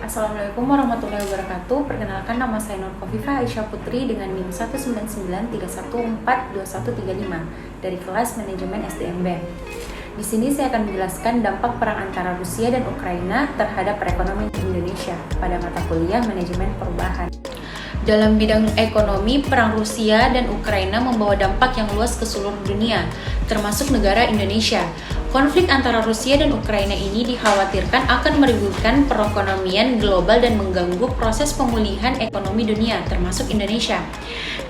Assalamualaikum warahmatullahi wabarakatuh. Perkenalkan, nama saya Nur Khofifah Aisyah Putri dengan NIM 19931421135 dari kelas Manajemen SDMB. Di sini saya akan menjelaskan dampak perang antara Rusia dan Ukraina terhadap perekonomian Indonesia pada mata kuliah Manajemen Perubahan. Dalam bidang ekonomi, perang Rusia dan Ukraina membawa dampak yang luas ke seluruh dunia, termasuk negara Indonesia. Konflik antara Rusia dan Ukraina ini dikhawatirkan akan meributkan perekonomian global dan mengganggu proses pemulihan ekonomi dunia, termasuk Indonesia.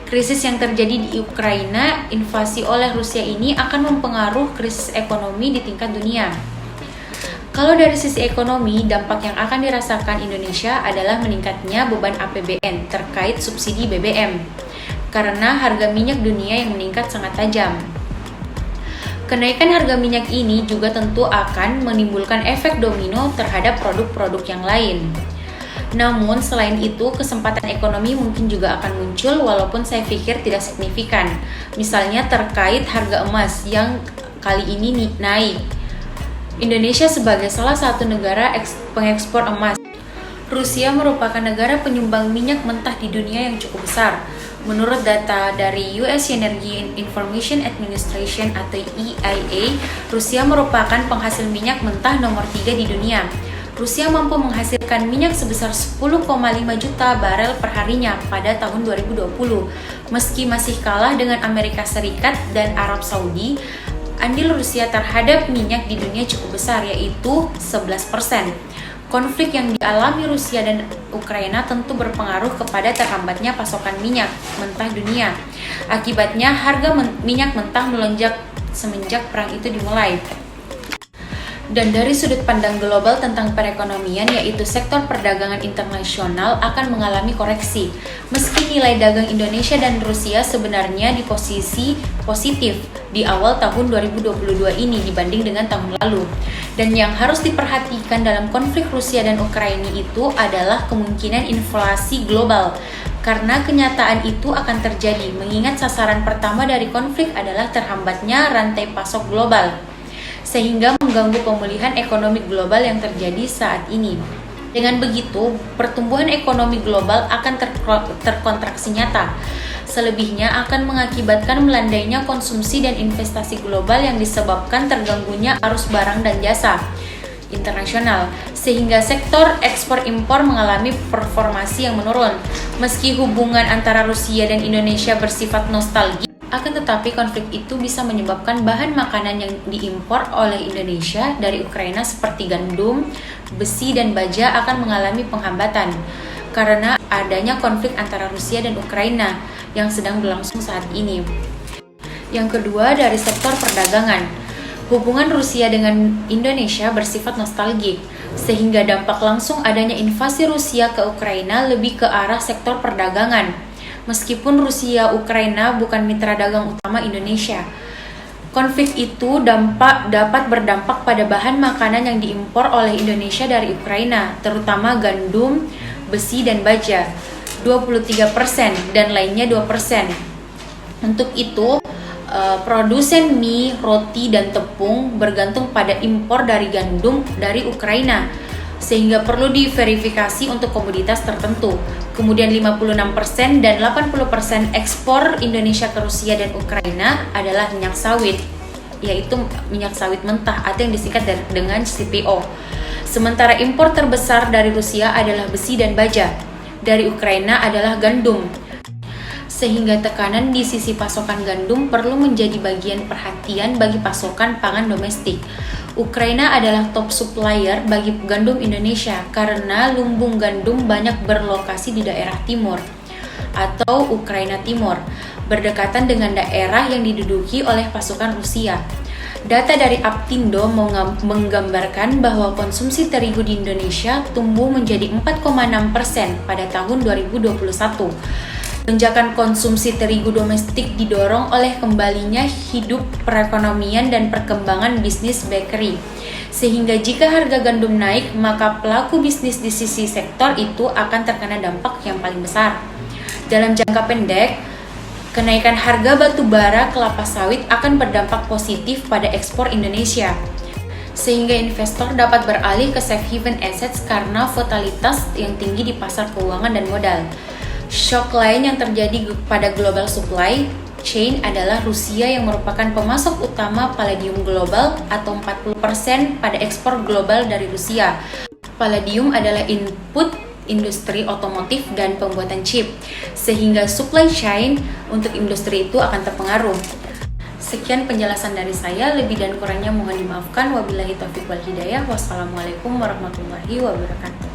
Krisis yang terjadi di Ukraina, invasi oleh Rusia ini akan mempengaruhi krisis ekonomi di tingkat dunia. Kalau dari sisi ekonomi, dampak yang akan dirasakan Indonesia adalah meningkatnya beban APBN terkait subsidi BBM, karena harga minyak dunia yang meningkat sangat tajam. Kenaikan harga minyak ini juga tentu akan menimbulkan efek domino terhadap produk-produk yang lain. Namun selain itu, kesempatan ekonomi mungkin juga akan muncul walaupun saya pikir tidak signifikan. Misalnya terkait harga emas yang kali ini naik. Indonesia sebagai salah satu negara pengekspor emas. Rusia merupakan negara penyumbang minyak mentah di dunia yang cukup besar. Menurut data dari US Energy Information Administration atau EIA, Rusia merupakan penghasil minyak mentah nomor 3 di dunia. Rusia mampu menghasilkan minyak sebesar 10,5 juta barel per harinya pada tahun 2020. Meski masih kalah dengan Amerika Serikat dan Arab Saudi, andil Rusia terhadap minyak di dunia cukup besar, yaitu 11%. Konflik yang dialami Rusia dan Ukraina tentu berpengaruh kepada terhambatnya pasokan minyak mentah dunia. Akibatnya, harga minyak mentah melonjak semenjak perang itu dimulai. Dan dari sudut pandang global tentang perekonomian, yaitu sektor perdagangan internasional akan mengalami koreksi. Meski nilai dagang Indonesia dan Rusia sebenarnya di posisi positif di awal tahun 2022 ini dibanding dengan tahun lalu. Dan yang harus diperhatikan dalam konflik Rusia dan Ukraina itu adalah kemungkinan inflasi global. Karena kenyataan itu akan terjadi, mengingat sasaran pertama dari konflik adalah terhambatnya rantai pasok global, sehingga mengganggu pemulihan ekonomi global yang terjadi saat ini. Dengan begitu, pertumbuhan ekonomi global akan terkontraksi nyata. Selebihnya akan mengakibatkan melandainya konsumsi dan investasi global yang disebabkan terganggunya arus barang dan jasa internasional, sehingga sektor ekspor-impor mengalami performasi yang menurun. Meski hubungan antara Rusia dan Indonesia bersifat nostalgia, akan tetapi konflik itu bisa menyebabkan bahan makanan yang diimpor oleh Indonesia dari Ukraina seperti gandum, besi, dan baja akan mengalami penghambatan karena adanya konflik antara Rusia dan Ukraina yang sedang berlangsung saat ini. Yang kedua, dari sektor perdagangan. Hubungan Rusia dengan Indonesia bersifat nostalgik, sehingga dampak langsung adanya invasi Rusia ke Ukraina lebih ke arah sektor perdagangan. Meskipun Rusia Ukraina bukan mitra dagang utama Indonesia, konflik itu dapat berdampak pada bahan makanan yang diimpor oleh Indonesia dari Ukraina, terutama gandum, besi, dan baja, 23% dan lainnya 2%. Untuk itu, produsen mie, roti, dan tepung bergantung pada impor dari gandum dari Ukraina, sehingga perlu diverifikasi untuk komoditas tertentu. Kemudian 56% dan 80% ekspor Indonesia ke Rusia dan Ukraina adalah minyak sawit, yaitu minyak sawit mentah atau yang disingkat dengan CPO. Sementara impor terbesar dari Rusia adalah besi dan baja, dari Ukraina adalah gandum. Sehingga tekanan di sisi pasokan gandum perlu menjadi bagian perhatian bagi pasokan pangan domestik. Ukraina adalah top supplier bagi gandum Indonesia karena lumbung gandum banyak berlokasi di daerah timur atau Ukraina Timur, berdekatan dengan daerah yang diduduki oleh pasukan Rusia. Data dari Aptindo menggambarkan bahwa konsumsi terigu di Indonesia tumbuh menjadi 4,6% pada tahun 2021. Lonjakan konsumsi terigu domestik didorong oleh kembalinya hidup perekonomian dan perkembangan bisnis bakery. Sehingga jika harga gandum naik, maka pelaku bisnis di sisi sektor itu akan terkena dampak yang paling besar. Dalam jangka pendek, kenaikan harga batu bara kelapa sawit akan berdampak positif pada ekspor Indonesia. sehingga investor dapat beralih ke safe haven assets karena volatilitas yang tinggi di pasar keuangan dan modal. Shock lain yang terjadi pada global supply chain adalah Rusia yang merupakan pemasok utama palladium global atau 40% pada ekspor global dari Rusia. Palladium adalah input industri otomotif dan pembuatan chip, sehingga supply chain untuk industri itu akan terpengaruh. Sekian penjelasan dari saya, lebih dan kurangnya mohon dimaafkan. Wabillahi taufiq wal hidayah. Wassalamualaikum warahmatullahi wabarakatuh.